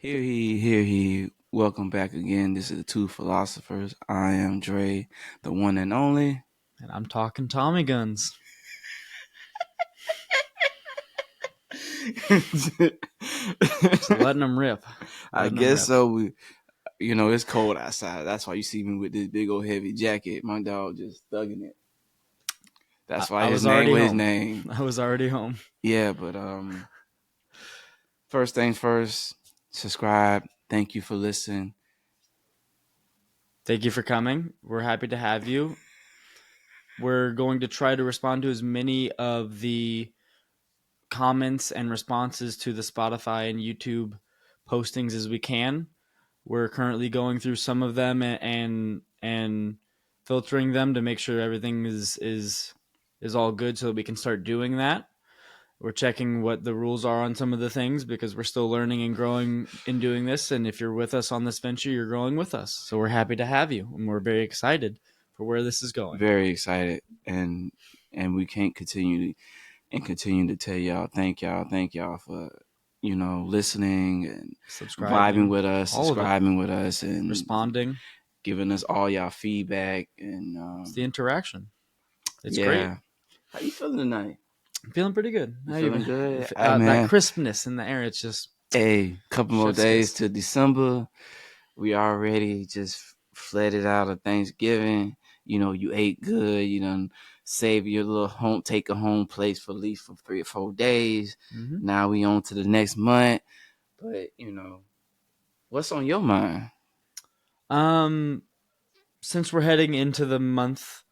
Hear he. Welcome back again. This is the Two Philosophers. I am Dre, the one and only. And I'm talking Tommy guns. Just letting them rip. I Letting them guess rip. so. It's cold outside. That's why you see me with this big old heavy jacket. My dog just thugging it. That's why I his was name already was his home. name. I was already home. Yeah, but first things first, subscribe. Thank you for listening. Thank you for coming. We're happy to have you. We're going to try to respond to as many of the comments and responses to the Spotify and YouTube postings as we can. We're currently going through some of them and filtering them to make sure everything is all good so that we can start doing that. We're checking what the rules are on some of the things because we're still learning and growing in doing this. And if you're with us on this venture, you're growing with us. So we're happy to have you, and we're very excited for where this is going. Very excited, and we can't continue to tell y'all thank y'all for listening and vibing Subscribing, with us, all of it, subscribing with us, and responding. giving us all y'all feedback. And It's the interaction. It's great. yeah, how you feeling tonight? I'm feeling pretty good. You How you feeling been? good? Hey That man, crispness in the air, it's just hey, couple more chef's days kiss. to December. We already just flooded out of Thanksgiving. You ate good. You done save your little home, take a home place for at least for 3 or 4 days. Mm-hmm. Now we on to the next month. But what's on your mind? Um, since we're heading into the month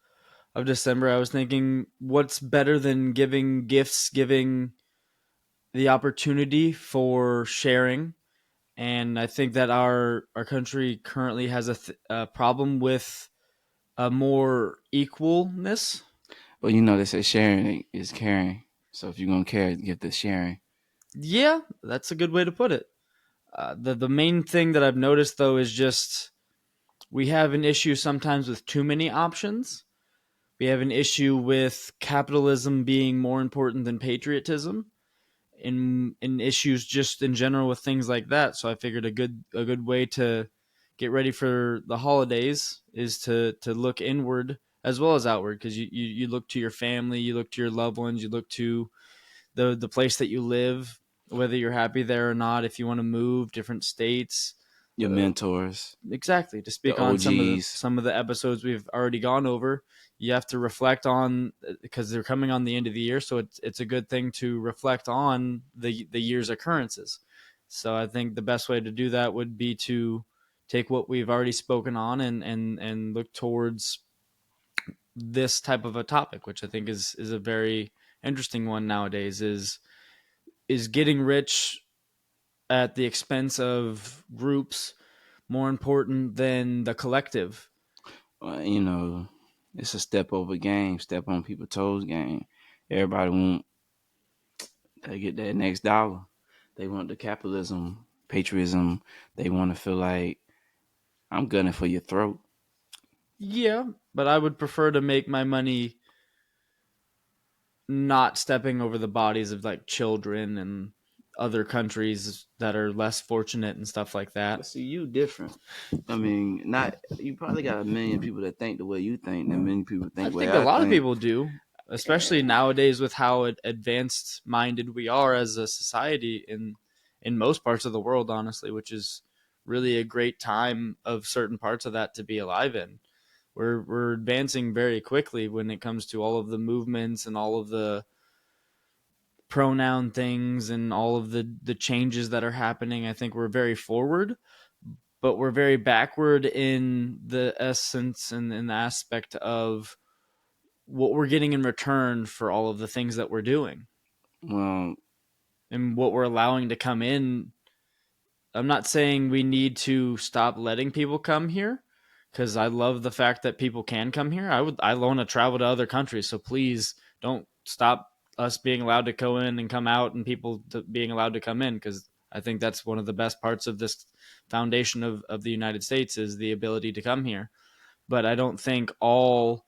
of December, I was thinking, what's better than giving gifts, giving the opportunity for sharing. And I think that our country currently has a problem with a more equalness. Well, they say sharing is caring. So if you're gonna care, give the sharing. Yeah, that's a good way to put it. The main thing that I've noticed though is just we have an issue sometimes with too many options. We have an issue with capitalism being more important than patriotism in issues just in general with things like that. So I figured a good way to get ready for the holidays is to look inward as well as outward, because you look to your family, you look to your loved ones, you look to the place that you live, whether you're happy there or not, if you want to move different states. Your mentors, Exactly, to the speak on OGs. some of the episodes we've already gone over, you have to reflect on, because they're coming on the end of the year, so it's a good thing to reflect on the year's occurrences. So I think the best way to do that would be to take what we've already spoken on and look towards this type of a topic, which I think is a very interesting one nowadays. Is getting rich at the expense of groups more important than the collective? It's a step over game, step on people's toes game. Everybody want to get that next dollar. They want the capitalism, patriotism. They want to feel like I'm gunning for your throat. Yeah, but I would prefer to make my money not stepping over the bodies of like children and other countries that are less fortunate and stuff like that. But see, you different. I mean, not you probably got a million people that think the way you think, and many people I think the way think a I lot of think. people do, especially nowadays with how advanced minded we are as a society in most parts of the world, honestly, which is really a great time of certain parts of that to be alive in. We're advancing very quickly when it comes to all of the movements and all of the pronoun things and all of the changes that are happening. I think we're very forward, but we're very backward in the essence and in the aspect of what we're getting in return for all of the things that we're doing Well, and what we're allowing to come in. I'm not saying we need to stop letting people come here, because I love the fact that people can come here. I want to travel to other countries, so please don't stop us being allowed to go in and come out, and people being allowed to come in, because I think that's one of the best parts of this foundation of the United States is the ability to come here. But I don't think all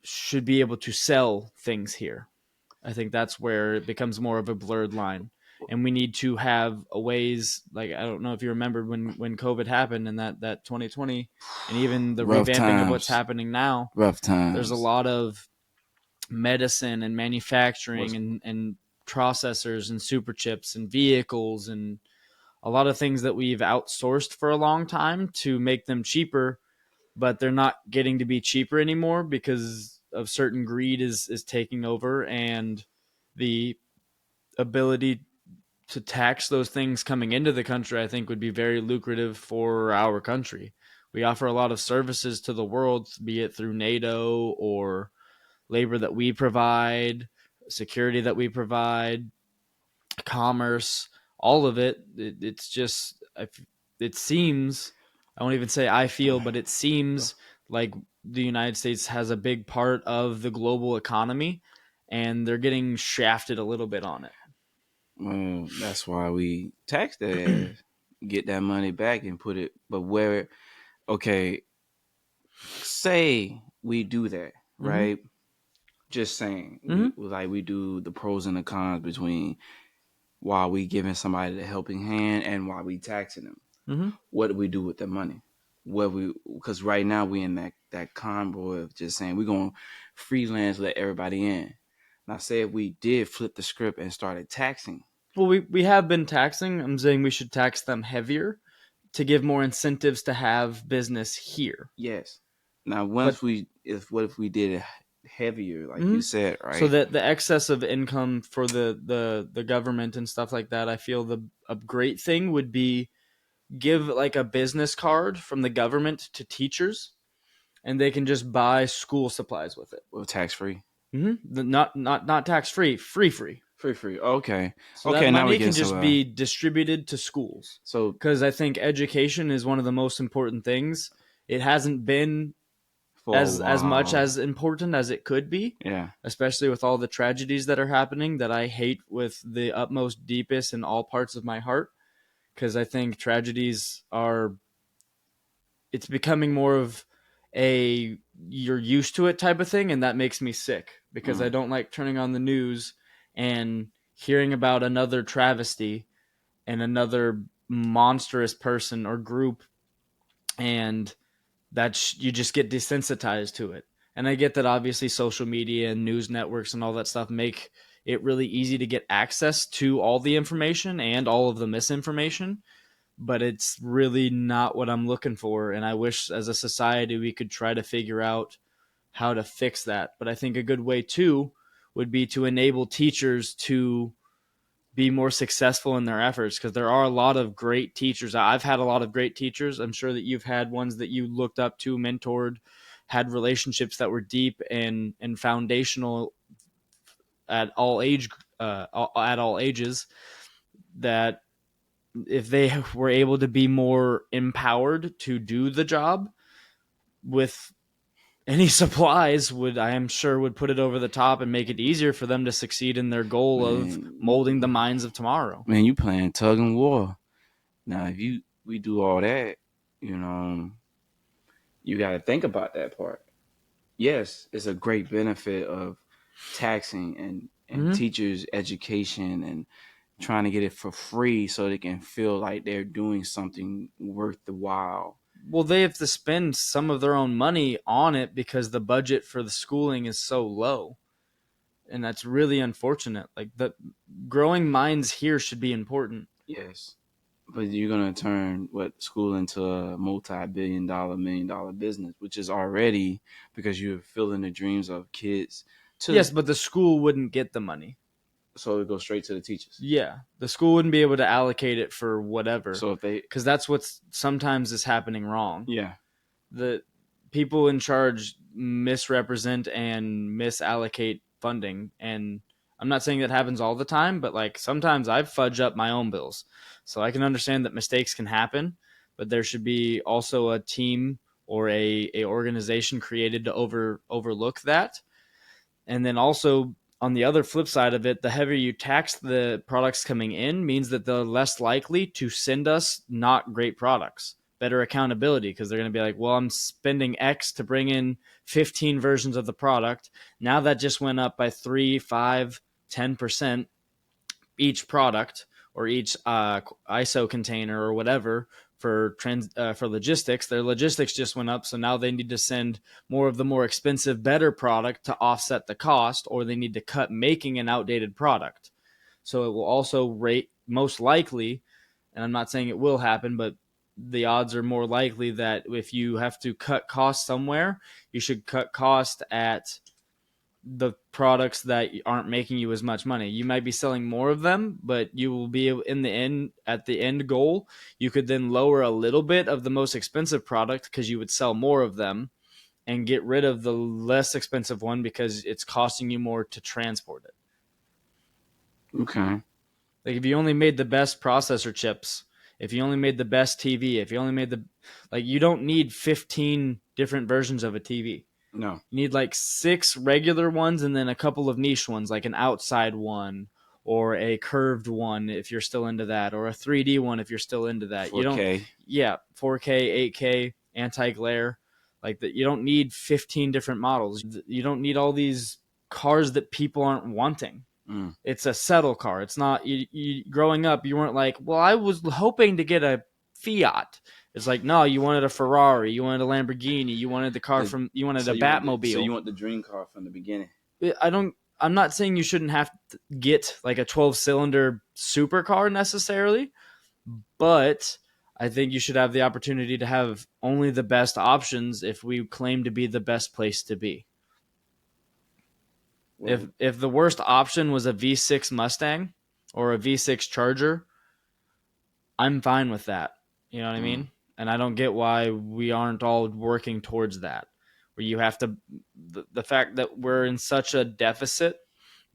should be able to sell things here. I think that's where it becomes more of a blurred line. and we need to have a ways, like, I don't know if you remembered when COVID happened and that 2020, and even the Rough revamping of what's times. happening now. Rough There's a times. lot of medicine and Was manufacturing and processors and super chips and vehicles and a lot of things that we've outsourced for a long time to make them cheaper, but they're not getting to be cheaper anymore because of certain greed is taking over, and the ability to tax those things coming into the country, I think, would be very lucrative for our country. We offer a lot of services to the world, be it through NATO or labor that we provide, security that we provide, commerce, all of it. It's just, it seems, I won't even say I feel, but it seems like the United States has a big part of the global economy, and they're getting shafted a little bit on it. well, that's why we tax that ass, get that money back and put it. But where, okay, say we do that, Mm-hmm. right? Just saying, Mm-hmm. we do the pros and the cons between why we giving somebody the helping hand and why we taxing them. Mm-hmm. What do we do with the money? What we Because right now we in that convoy of just saying we're gonna freelance, let everybody in. Now, say if we did flip the script and started taxing. Well, we have been taxing. I'm saying we should tax them heavier to give more incentives to have business here. Yes. Now, But what if we did it heavier, like you mhm. said, So right? that the excess of income for the government and stuff like that, I feel a great thing would be give like a business card from the government to teachers, and they can just buy school supplies with it. Well, tax free, Not tax free, free. free. Okay, So that okay. Now we're money getting can just somewhere. be distributed to schools, So because I think education is one of the most important things. It hasn't been for a as much while, as important as it could be, yeah. especially with all the tragedies that are happening that I hate with the utmost deepest in all parts of my heart, because I think tragedies are, it's becoming more of a you're used to it type of thing, and that makes me sick because I Mm. don't like turning on the news and hearing about another travesty and another monstrous person or group, and that's, you just get desensitized to it. And I get that obviously social media and news networks and all that stuff make it really easy to get access to all the information and all of the misinformation, but it's really not what I'm looking for. And I wish as a society we could try to figure out how to fix that. But I think a good way too would be to enable teachers to be more successful in their efforts, because there are a lot of great teachers. I've had a lot of great teachers. I'm sure that you've had ones that you looked up to, mentored, had relationships that were deep and foundational at all at all ages, that if they were able to be more empowered to do the job with any supplies, would, I am sure, would put it over the top and make it easier for them to succeed in their goal of Man, molding the minds of tomorrow. man, you playing tug and war. Now, if we do all that, you know, you got to think about that part. Yes, it's a great benefit of taxing and Mm-hmm. teachers' education and trying to get it for free so they can feel like they're doing something worth the while. Well, they have to spend some of their own money on it because the budget for the schooling is so low. And that's really unfortunate. Like, the growing minds here should be important. Yes, but you're gonna turn what school into a multi-billion-dollar, million-dollar business, which is already because you're filling the dreams of kids to. Yes, but the school wouldn't get the money. So it goes straight to the teachers. Yeah, the school wouldn't be able to allocate it for whatever, So if they, because that's what's sometimes is happening wrong. yeah, The people in charge misrepresent and misallocate funding, and I'm not saying that happens all the time, but like sometimes I fudge up my own bills, so I can understand that mistakes can happen, but there should be also a team or a organization created to overlook that. And then also, on the other flip side of it, the heavier you tax the products coming in means that they're less likely to send us not great products. Better accountability, because they're going to be like, well, I'm spending X to bring in 15 versions of the product. Now that just went up by 3, 5, 10% each product. or each ISO container or whatever for logistics. Their logistics just went up, so now they need to send more of the more expensive, better product to offset the cost, or they need to cut making an outdated product. So it will also rate most likely, and I'm not saying it will happen, but the odds are more likely that if you have to cut costs somewhere, you should cut cost at the products that aren't making you as much money. You might be selling more of them, but you will be in the end at the end goal. You could then lower a little bit of the most expensive product because you would sell more of them and get rid of the less expensive one because it's costing you more to transport it. Okay. Like if you only made the best processor chips, if you only made the best TV, if you only made the like you don't need 15 different versions of a TV. No. You need like 6 regular ones and then a couple of niche ones, like an outside one or a curved one if you're still into that, or a 3D one if you're still into that. You don't, 4K. yeah, 4K, 8K, anti glare, like that. You don't need 15 different models. You don't need all these cars that people aren't wanting. Mm. It's a settle car. It's not growing up. You weren't like, well, I was hoping to get a Fiat. It's like, no, you wanted a Ferrari, you wanted a Lamborghini, you wanted the car The, from, you wanted so a you want so you Batmobile. want the dream car from the beginning. I don't. I'm not saying you shouldn't have to get like a 12-cylinder supercar necessarily, but I think you should have the opportunity to have only the best options if we claim to be the best place to be. Well, If the worst option was a V6 Mustang or a V6 Charger, I'm fine with that. You know what I mm. mean? And I don't get why we aren't all working towards that. Where you have to, the fact that we're in such a deficit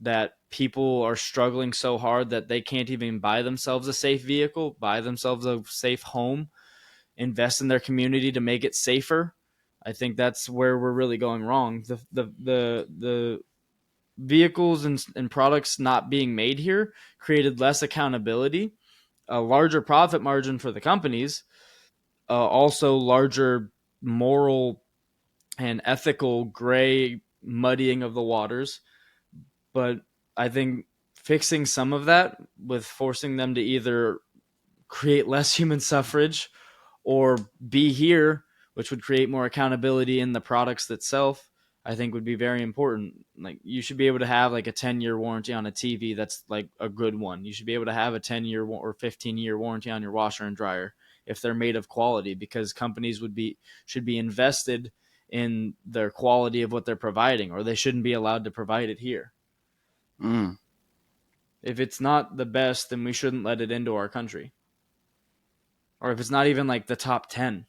that people are struggling so hard that they can't even buy themselves a safe vehicle, buy themselves a safe home, invest in their community to make it safer. I think that's where we're really going wrong. The vehicles and products not being made here created less accountability, a larger profit margin for the companies, also larger moral and ethical gray muddying of the waters. But I think fixing some of that with forcing them to either create less human suffrage or be here, which would create more accountability in the products itself, I think would be very important. Like you should be able to have like a 10-year warranty on a TV that's like a good one. You should be able to have a 10-year or 15-year warranty on your washer and dryer if they're made of quality, because companies should be invested in their quality of what they're providing, or they shouldn't be allowed to provide it here. Mm. If it's not the best, then we shouldn't let it into our country. Or if it's not even like the top 10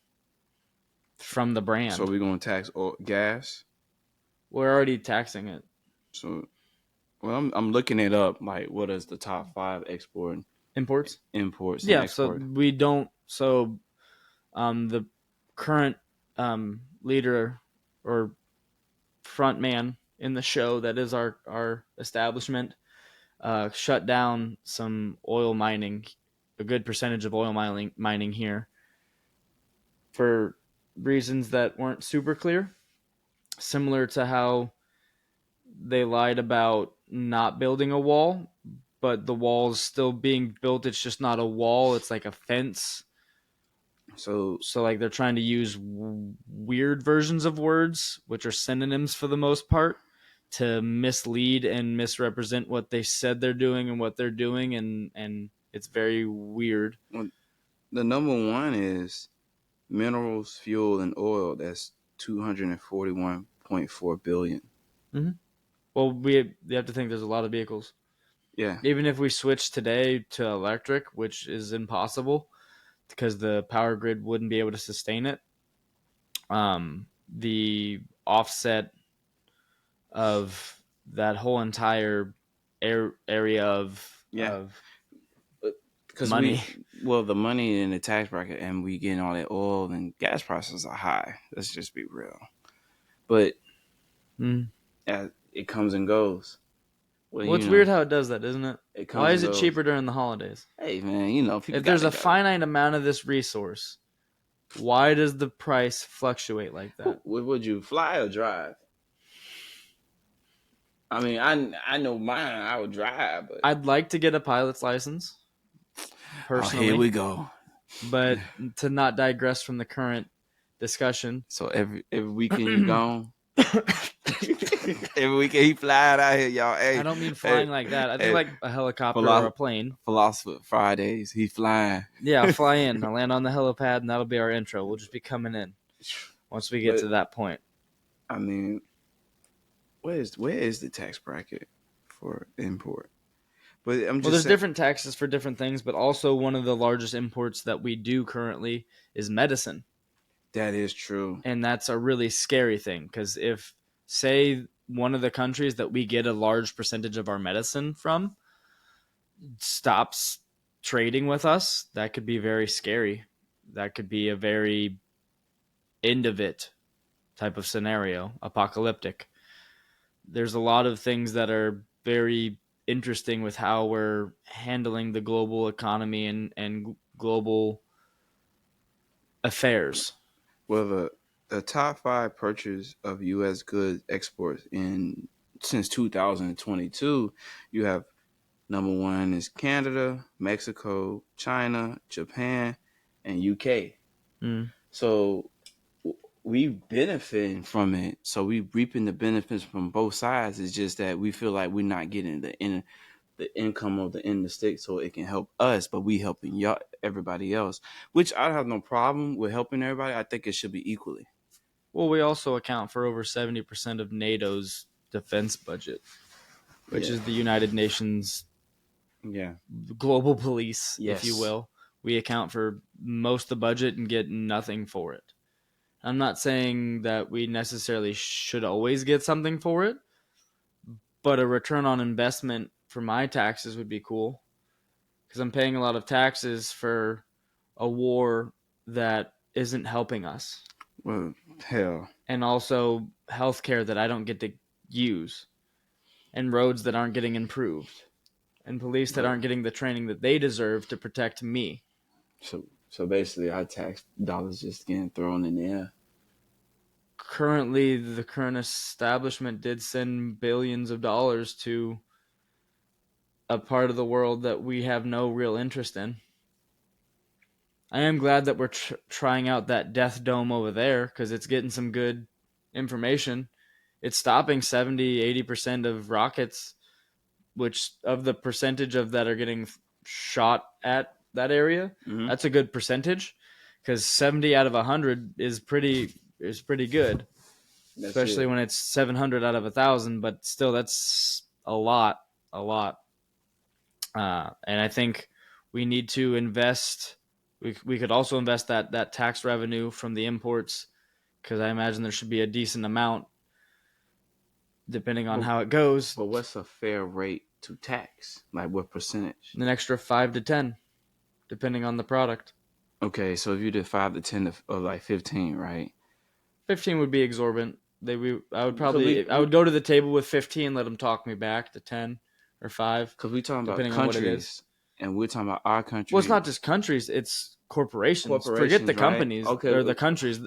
from the So brand, we're gonna tax gas. we're already taxing it. So well, I'm looking it up. Like, what is the top 5 export Imports? imports and Yeah, so export? we don't. So the current leader or front man in the show that is our establishment shut down some oil mining, a good percentage of oil mining here for reasons that weren't super clear, similar to how they lied about not building a wall, but the wall's still being built. It's just not a wall, it's like a fence. So So like they're trying to use weird versions of words, which are synonyms for the most part, to mislead and misrepresent what they said they're doing and what they're doing, and it's very weird. well, the number one is minerals, fuel, and oil. That's 241.4 billion. Mm-hmm. Well, we have to think there's a lot of vehicles. Yeah. Even if we switch today to electric, which is impossible because the power grid wouldn't be able to sustain it, the offset of that whole entire area Yeah. of Because money. the money in the tax bracket, and we getting all that oil and gas prices are high. Let's just be real. But Mm. it comes and goes. Well, Well, it's weird how it does that, isn't it? it Why comes is and it goes. cheaper during the holidays? Hey, man, people If got there's to a go. finite amount of this resource, why does the price fluctuate like that? Would you fly or drive? I mean, I know mine. I would drive, but I'd like to get a pilot's license personally. here we go. But to not digress from the current discussion. So every weekend you gone. Every weekend he flying out here, y'all. I Hey, don't mean flying like that. I think like a helicopter or a plane. Philosopher Fridays, he flying. Yeah, I'll fly in. I'll land on the helipad, and that'll be our intro. We'll just be coming in once we get to that point. I mean, where is the tax bracket for import? But There's different taxes for different things, but also one of the largest imports that we do currently is medicine. That is true. And that's a really scary thing, because if, say, one of the countries that we get a large percentage of our medicine from stops trading with us, that could be very scary. That could be a very end of it type of scenario, apocalyptic. There's a lot of things that are very interesting with how we're handling the global economy and global affairs. Well, the top 5 purchase of U.S. goods exports since 2022, you have number 1 is Canada, Mexico, China, Japan, and UK. So we benefiting from it. So we reaping the benefits from both sides. It's just that we feel like we're not getting the income of the end of the stick, so it can help us, but we helping y'all, everybody else, which I have no problem with helping everybody. I think it should be equally. Well, we also account for over 70% of NATO's defense budget, which is the United Nations global police, if you will. We account for most of the budget and get nothing for it. I'm not saying that we necessarily should always get something for it, but a return on investment for my taxes would be cool, because I'm paying a lot of taxes for a war that isn't helping us. Well, hell. And also healthcare that I don't get to use, and roads that aren't getting improved, and police that aren't getting the training that they deserve to protect me. So basically, our tax dollars just getting thrown in the air. Currently, the current establishment did send billions of dollars to a part of the world that we have no real interest in. I am glad that we're trying out that death dome over there, because it's getting some good information. It's stopping 70-80% of rockets, which of the percentage of that are getting shot at that area, that's a good percentage, because 70 out of 100 is pretty good, especially when it's 700 out of 1,000. But still, that's a lot. And I think we need to invest. We could also invest that tax revenue from the imports, because I imagine there should be a decent amount, depending on how it goes. But what's a fair rate to tax? Like what percentage? An extra 5 to 10, depending on the product. Okay, so if you did 5 to 10 or like 15, right? 15 would be exorbitant. I would go to the table with 15, let them talk me back to 10 or 5. Because we're talking about countries, on what it is. And we're talking about our country. Well, it's not just countries; it's corporations. Forget the companies, right? Or the countries.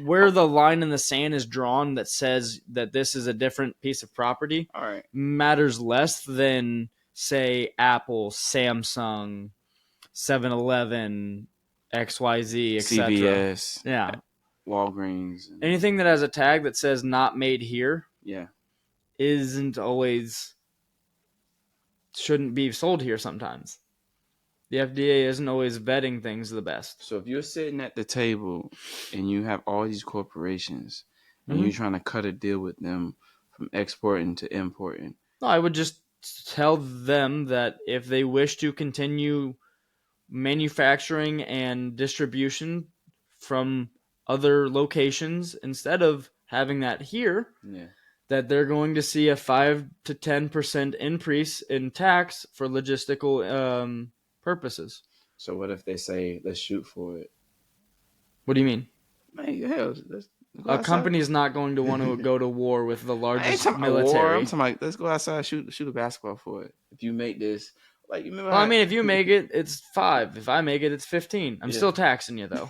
Where the line in the sand is drawn that says that this is a different piece of property, all right, matters less than, say, Apple, Samsung, 7-Eleven, XYZ, etc. CVS, yeah, Walgreens. Anything that has a tag that says "not made here," shouldn't be sold here sometimes. The FDA isn't always vetting things the best. So if you're sitting at the table and you have all these corporations and you're trying to cut a deal with them from exporting to importing. No, I would just tell them that if they wish to continue manufacturing and distribution from other locations instead of having that here, that they're going to see a 5 to 10% increase in tax for logistical purposes. So what if they say, let's shoot for it? What do you mean? Man, hell, a company is not going to want to go to war with the largest military. War. I'm talking about, let's go outside, shoot a basketball for it. If you make this, like, you remember? Well, I mean, if you make it, it's 5. If I make it, it's 15. I'm still taxing you, though.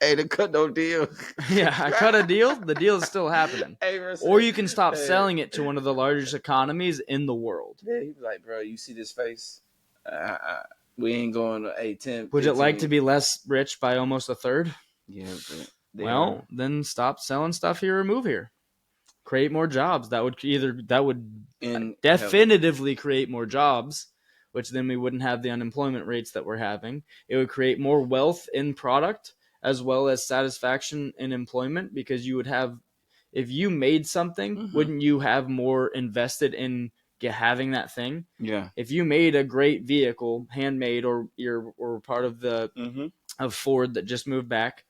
Hey, the cut no deal. Yeah, I cut a deal. The deal is still happening. Or you can stop selling it to one of the largest economies in the world. Yeah, he'd be like, bro, you see this face? We ain't going to 8, 10, Would it like to 15. be less rich by almost a third? Yeah, but they are. Well, then stop selling stuff here or move here. Create more jobs. That would In heaven. definitively create more jobs, which then we wouldn't have the unemployment rates that we're having. It would create more wealth in product as well as satisfaction in employment, because you would have, if you made something, Mm-hmm. wouldn't you have more invested in having that thing? Yeah. If you made a great vehicle, handmade, or you're part of the Mm-hmm. of Ford that just moved back,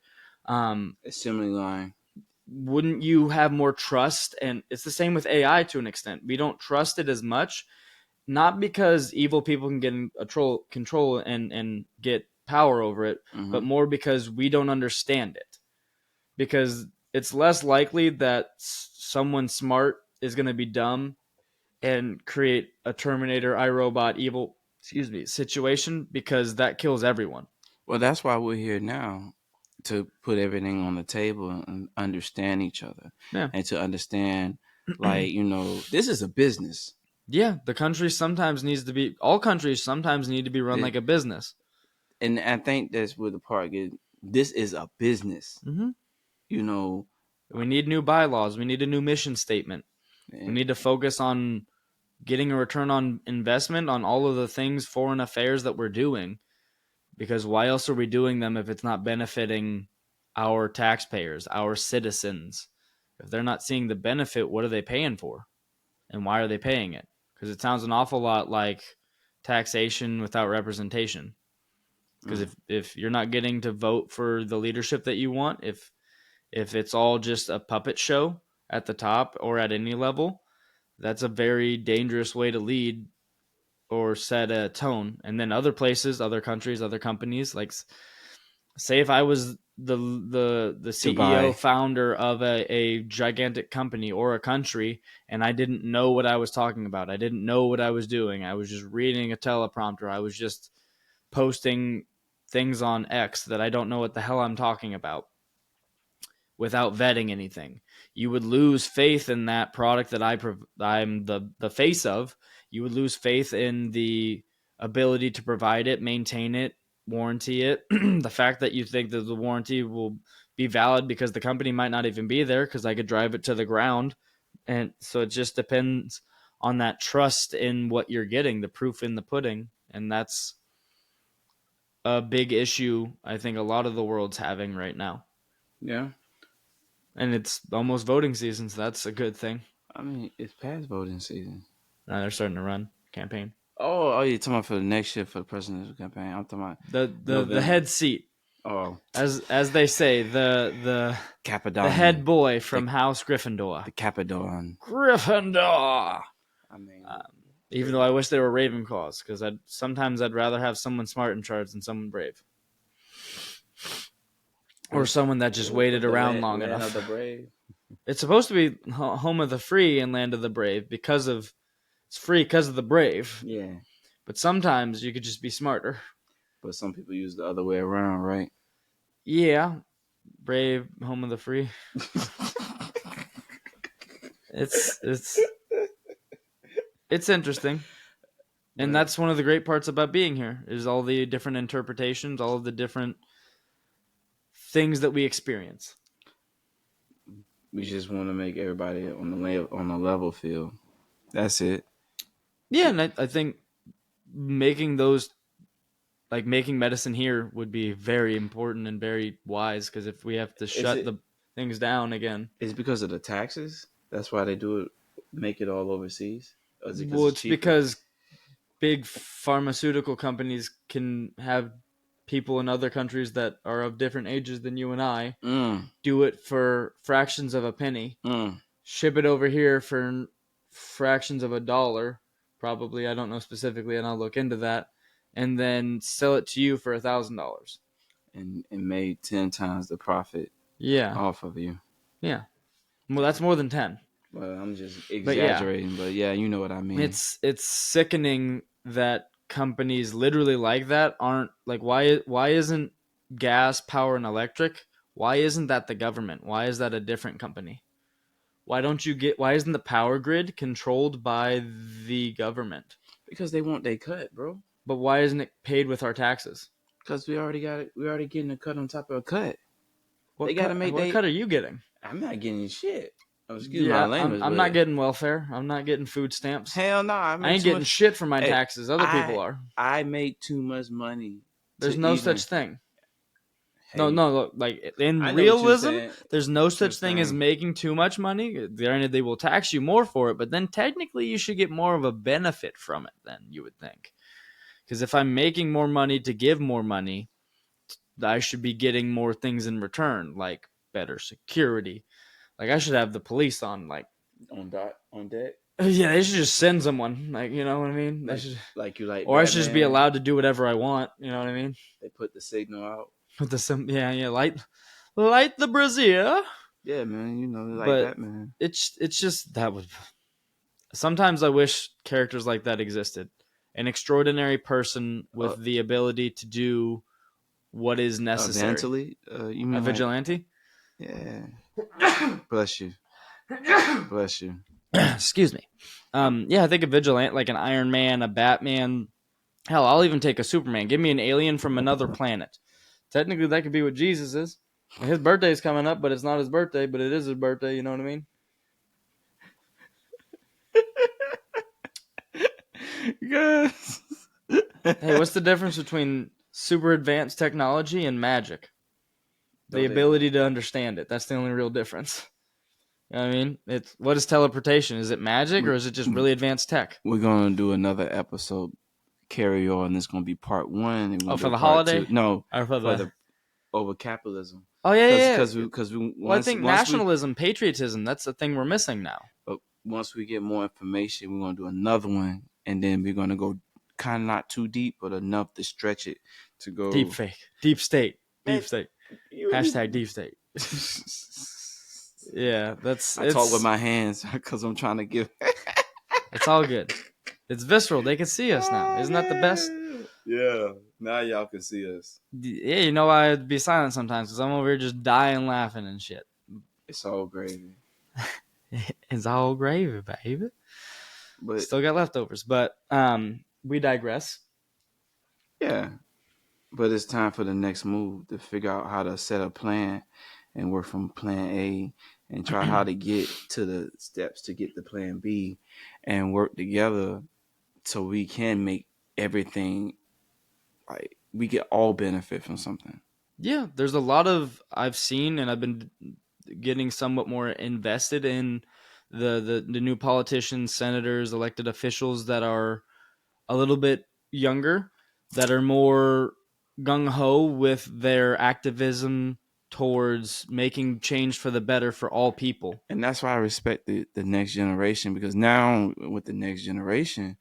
Assembly line. wouldn't you have more trust? And it's the same with AI to an extent. We don't trust it as much, not because evil people can get in control and get power over it, Mm-hmm. but more because we don't understand it. Because it's less likely that someone smart is going to be dumb and create a Terminator, iRobot, evil, situation, because that kills everyone. Well, that's why we're here now, to put everything on the table and understand each other, Yeah. and to understand, like, this is a business. Yeah, the country sometimes needs to be, all countries sometimes need to be run The- like a business. and I think that's where the part is. This is a business. Mm-hmm. You know, We need new bylaws. We need a new mission statement. We and need to focus on getting a return on investment on all of the things, foreign affairs that we're doing. Because why else are we doing them if it's not benefiting our taxpayers, our citizens? If they're not seeing the benefit, what are they paying for? And why are they paying it? Because it sounds an awful lot like taxation without representation. Because if you're not getting to vote for the leadership that you want, if it's all just a puppet show at the top or at any level, that's a very dangerous way to lead or set a tone. And then other places, other countries, other companies, like, say if I was the CEO, Dubai. founder of a gigantic company or a country, and I didn't know what I was talking about. I didn't know what I was doing. I was just reading a teleprompter. I was just posting things on X that I don't know what the hell I'm talking about without vetting anything. You would lose faith in that product that I'm the face of. You would lose faith in the ability to provide it, maintain it, warranty it. The fact that you think that the warranty will be valid because the company might not even be there, because I could drive it to the ground. And so it just depends on that trust in what you're getting, the proof in the pudding. And that's a big issue I think a lot of the world's having right now. Yeah. And it's almost voting season, so that's a good thing. I mean, it's past voting season. Now they're starting to run campaign. Oh, you're talking about for the next year for the presidential campaign. I'm talking about The November. head seat, Oh, as they say, the head Capadon. boy The, from House Gryffindor. the Capadon. Gryffindor. I mean, Even though I wish they were Ravenclaws, because sometimes I'd rather have someone smart in charge than someone brave, or someone that just waited around long land enough. of the brave. It's supposed to be home of the free and land of the brave, because of it's free because of the brave. Yeah, But sometimes you could just be smarter. but some people use the other way around, right? Yeah, brave, home of the free. It's interesting, and But that's one of the great parts about being here, is all the different interpretations, all of the different things that we experience. we just want to make everybody on the level feel. That's it. Yeah, and I think making those, like making medicine here, would be very important and very wise, because if we have to shut the things down again, Is it because of the taxes? That's why they do it. Make it all overseas. Or is it because well, it's it's cheaper? because big pharmaceutical companies can have people in other countries that are of different ages than you and I do it for fractions of a penny, ship it over here for fractions of a dollar, probably, I don't know specifically, and I'll look into that, and then sell it to you for $1,000. And made 10 times the profit Yeah, off of you. yeah. Well, that's more than 10. Well, I'm just But yeah, exaggerating, but yeah, you know what I mean. it's sickening that companies literally like that aren't like, why isn't gas, power, and electric? Why isn't that the government? Why is that a different company? Why isn't the power grid controlled by the government? Because they want their cut, bro. But why isn't it paid with our taxes? Because we already got it. We already getting a cut on top of a cut. They What got to cut? make What they. cut are you getting? I'm not getting shit. Oh, excuse my Yeah, language, I'm not but getting welfare. I'm not getting food stamps. hell no, I I make ain't too getting much. shit for my Hey, taxes. Other people I are. I make too much money to There's no even. such thing. No, Hey, no, look, like in I know what you're realism, saying. there's no What you're such thing as saying. making too much money. Granted, they will tax you more for it, but then technically you should get more of a benefit from it than you would think. Because if I'm making more money to give more money, I should be getting more things in return, like better security. Like I should have the police on, like, On deck, yeah, they should just send someone, like, you know what I mean? They like should, like you like or I should just be Batman. allowed to do whatever I want. You know what I mean? They put the signal out. With the yeah, light the brazier. Yeah, man. You know, like But Batman. it's just that would. Sometimes I wish characters like that existed. An extraordinary person Uh, with the ability to do what is necessary. eventually, you A mean like vigilante? yeah. Bless you, bless you. Excuse me. Yeah, I think a vigilante, like an Iron Man, a Batman. Hell, I'll even take a Superman. Give me an alien from another planet. Technically, that could be what Jesus is. His birthday's coming up, but it's not his birthday, but it is his birthday. You know what I mean? Yes. Hey, what's the difference between super advanced technology and magic? The ability to understand it. That's the only real difference. You know what I mean? It's what is teleportation? Is it magic or is it just really advanced tech? We're gonna do another episode carry on. It's gonna be part one, and we're Oh, gonna for do the part two. holiday? No, Or for for the the over capitalism. Oh yeah, yeah. Because we Well, I think once we nationalism, patriotism, that's the thing we're missing now. but once we get more information, we're gonna do another one, and then we're gonna go kind of not too deep, but enough to stretch it to Deep go. fake. Deep state. Man, Deep state. you really. Hashtag deep state. Yeah, I talk with my hands because I'm trying to give. it's all good. It's visceral. They can see us now. Isn't that the best? Yeah, now y'all can see us. Yeah, you know why I'd be silent sometimes because I'm over here just dying laughing and shit. It's all gravy. It's all gravy, baby. But Still got leftovers, but we digress. yeah, but it's time for the next move to figure out how to set a plan and work from plan A and try how to get to the steps to get to plan B and work together so we can make everything like we get all benefit from something. Yeah, there's a lot of I've seen, and I've been getting somewhat more invested in the new politicians, senators, elected officials that are a little bit younger, that are more gung ho with their activism towards making change for the better for all people. And that's why I respect the next generation because now with the next generation,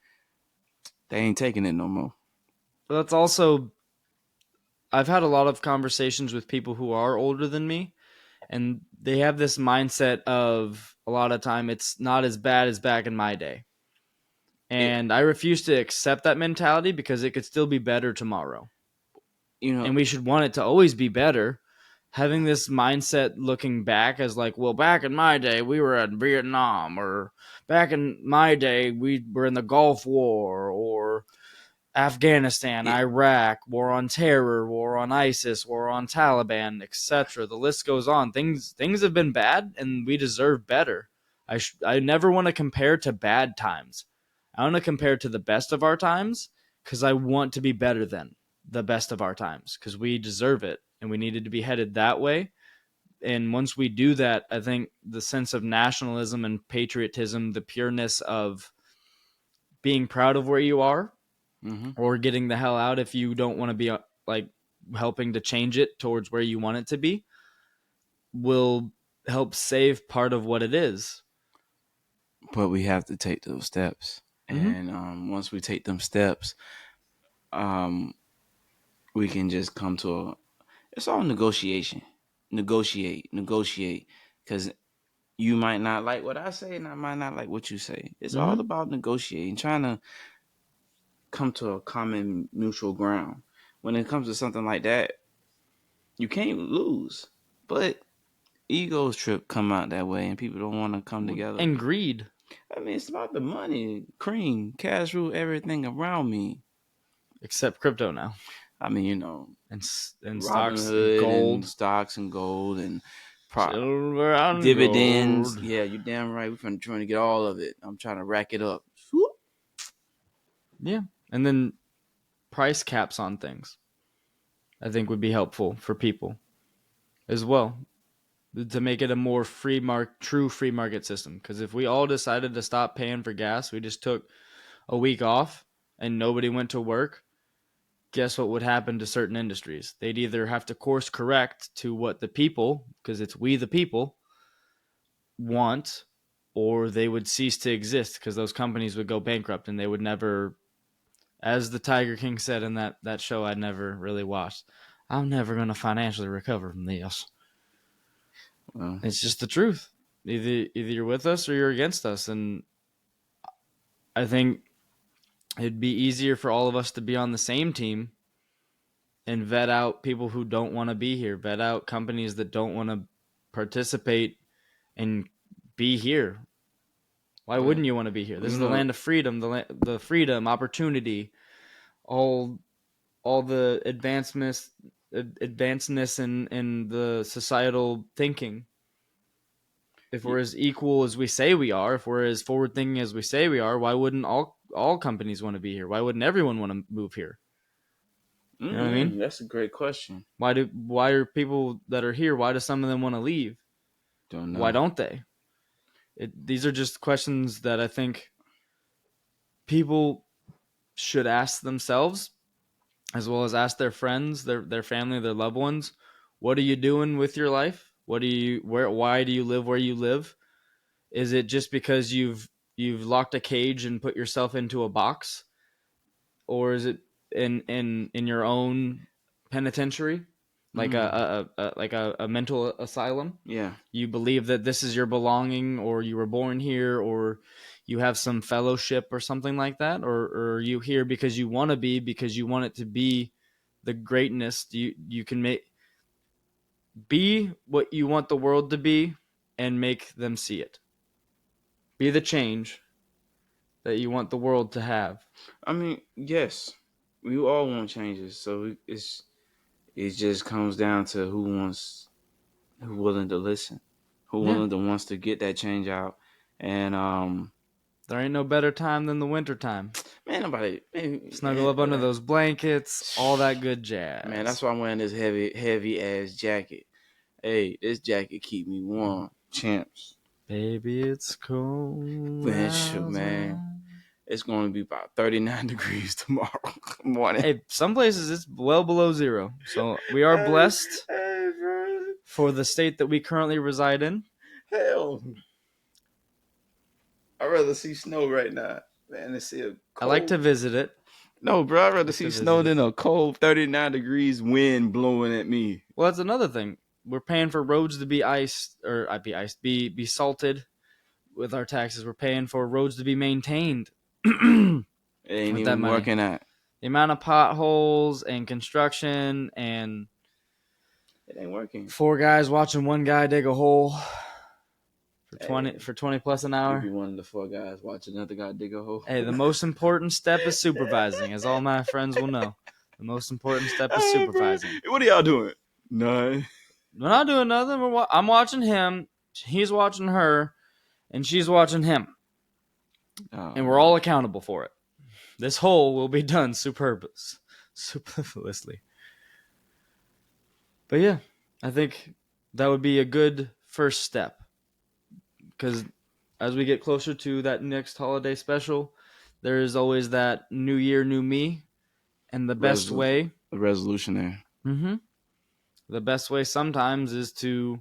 they ain't taking it no more. But that's also I've had a lot of conversations with people who are older than me, and they have this mindset of a lot of time it's not as bad as back in my day. It, And I refuse to accept that mentality because it could still be better tomorrow. you know, And we should want it to always be better. Having this mindset looking back as like, well, back in my day, we were in Vietnam, or back in my day, we were in the Gulf War, or Afghanistan, it, Iraq, war on terror, war on ISIS, war on Taliban, etc. The list goes on. Things have been bad, and we deserve better. I never want to compare to bad times. I want to compare to the best of our times because I want to be better than the best of our times because we deserve it and we needed to be headed that way. And once we do that, I think the sense of nationalism and patriotism, the pureness of being proud of where you are mm-hmm. or getting the hell out if you don't want to be like helping to change it towards where you want it to be will help save part of what it is. But we have to take those steps, Mm-hmm. and once we take them steps, um, we can just come to a. It's all negotiation, negotiate, because you might not like what I say, and I might not like what you say. It's Mm-hmm. all about negotiating, trying to come to a common mutual ground. When it comes to something like that, you can't lose. But egos trip come out that way, and people don't want to come together. And greed. I mean, it's about the money, cream, cash rule everything around me. except crypto now, I mean, and Robin stocks and Hood and gold, stocks and gold and pro- silver and dividends. gold. Yeah, you're damn right. We're trying to get all of it. I'm trying to rack it up. Swoop. Yeah, and then price caps on things, I think would be helpful for people as well, to make it a more true free market system. Because if we all decided to stop paying for gas, we just took a week off and nobody went to work, guess what would happen to certain industries? They'd either have to course correct to what the people, because it's we the people, want, or they would cease to exist because those companies would go bankrupt and they would never, as the Tiger King said in that show I never really watched, I'm never going to financially recover from this. Well, It's just the truth. Either you're with us or you're against us. And I think it'd be easier for all of us to be on the same team and vet out people who don't want to be here, vet out companies that don't want to participate and be here. Why well, wouldn't you want to be here? This you is the know, land of freedom, the freedom, opportunity, all the advancedness in the societal thinking. If we're as equal as we say we are, if we're as forward thinking as we say we are, why wouldn't all companies want to be here? Why wouldn't everyone want to move here? You know what I mean? that's a great question. Why are people that are here? Why do some of them want to leave? Don't Why know. don't they? These are just questions that I think people should ask themselves, as well as ask their friends, their family, their loved ones. What are you doing with your life? Why do you live where you live? Is it just because you've locked a cage and put yourself into a box, or is it in your own penitentiary, like Mm, a mental asylum? yeah. You believe that this is your belonging, or you were born here, or you have some fellowship or something like that, or are you here because you want to be, because you want it to be the greatness you can be what you want the world to be and make them see it. Be the change that you want the world to have. I mean, yes, we all want changes. So it just comes down to who willing to listen, who Yeah, willing to wants to get that change out. And there ain't no better time than the winter time. man, nobody, Snuggle up under those blankets, all that good man, that's jazz. why I'm wearing this heavy ass jacket. Hey, this jacket keep me warm, champs. Baby, it's cold Man, outside. it's going to be about 39 degrees tomorrow morning. Hey, some places it's well below zero. So we are Hey, blessed hey, bro. for the state that we currently reside in. Hell, I'd rather see snow right now, man. Than see a I like to cold. visit it. No, bro, I'd I rather like see to snow visit it. than a cold 39 degrees wind blowing at me. Well, that's another thing. We're paying for roads to be iced, or be salted with our taxes. We're paying for roads to be maintained with It ain't that even money. working out. The amount of potholes and construction and It ain't working. four guys watching one guy dig a hole for Hey, 20 plus an you be hour. one of the four guys watching another guy dig a hole. Hey, the most important step is supervising, as all my friends will know. The most important step is Hey, bro, supervising. what are y'all doing? None. We're not doing nothing. I'm watching him. He's watching her, and she's watching him, Oh, and we're man. all accountable for it. This hole will be done superfluously. But yeah, I think that would be a good first step, because as we get closer to that next holiday special, there is always that new year, new me, and the best Resol- way. the resolution there. Mm-hmm. The best way sometimes is to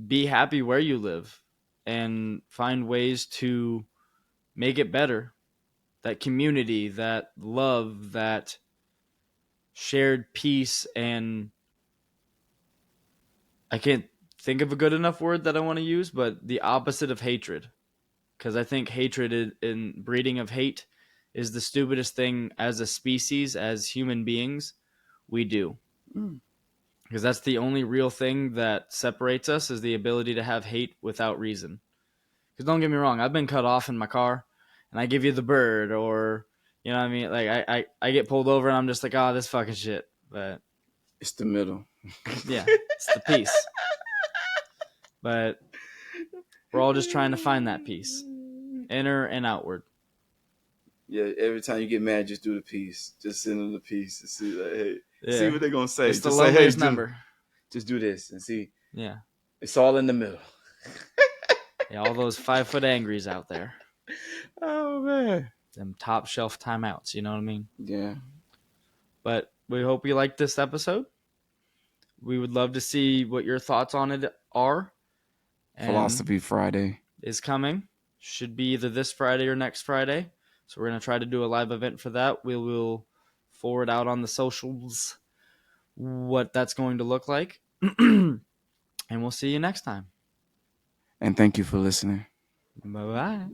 be happy where you live and find ways to make it better. That community, that love, that shared peace, and I can't think of a good enough word that I want to use, but the opposite of hatred. Because I think hatred and breeding of hate is the stupidest thing as a species, as human beings, we do. Mm. Because that's the only real thing that separates us, is the ability to have hate without reason. Because don't get me wrong, I've been cut off in my car, and I give you the bird, or You know what I mean? Like I get pulled over and I'm just like, oh, this fucking shit. But It's the middle. yeah, it's the peace. But we're all just trying to find that peace, inner and outward. Yeah, every time you get mad, just do the piece. Just send them the piece and see, like, hey, see Yeah, what they're gonna say. it's the Just say, hey, loneliest do, number. just do this and see. Yeah, It's all in the middle. yeah, all those 5 foot angries out there. Oh man. Them top shelf timeouts. You know what I mean? Yeah. But we hope you liked this episode. We would love to see what your thoughts on it are. And Philosophy Friday is coming. Should be either this Friday or next Friday. So we're going to try to do a live event for that. We will forward out on the socials what that's going to look like. And we'll see you next time. and thank you for listening. Bye-bye.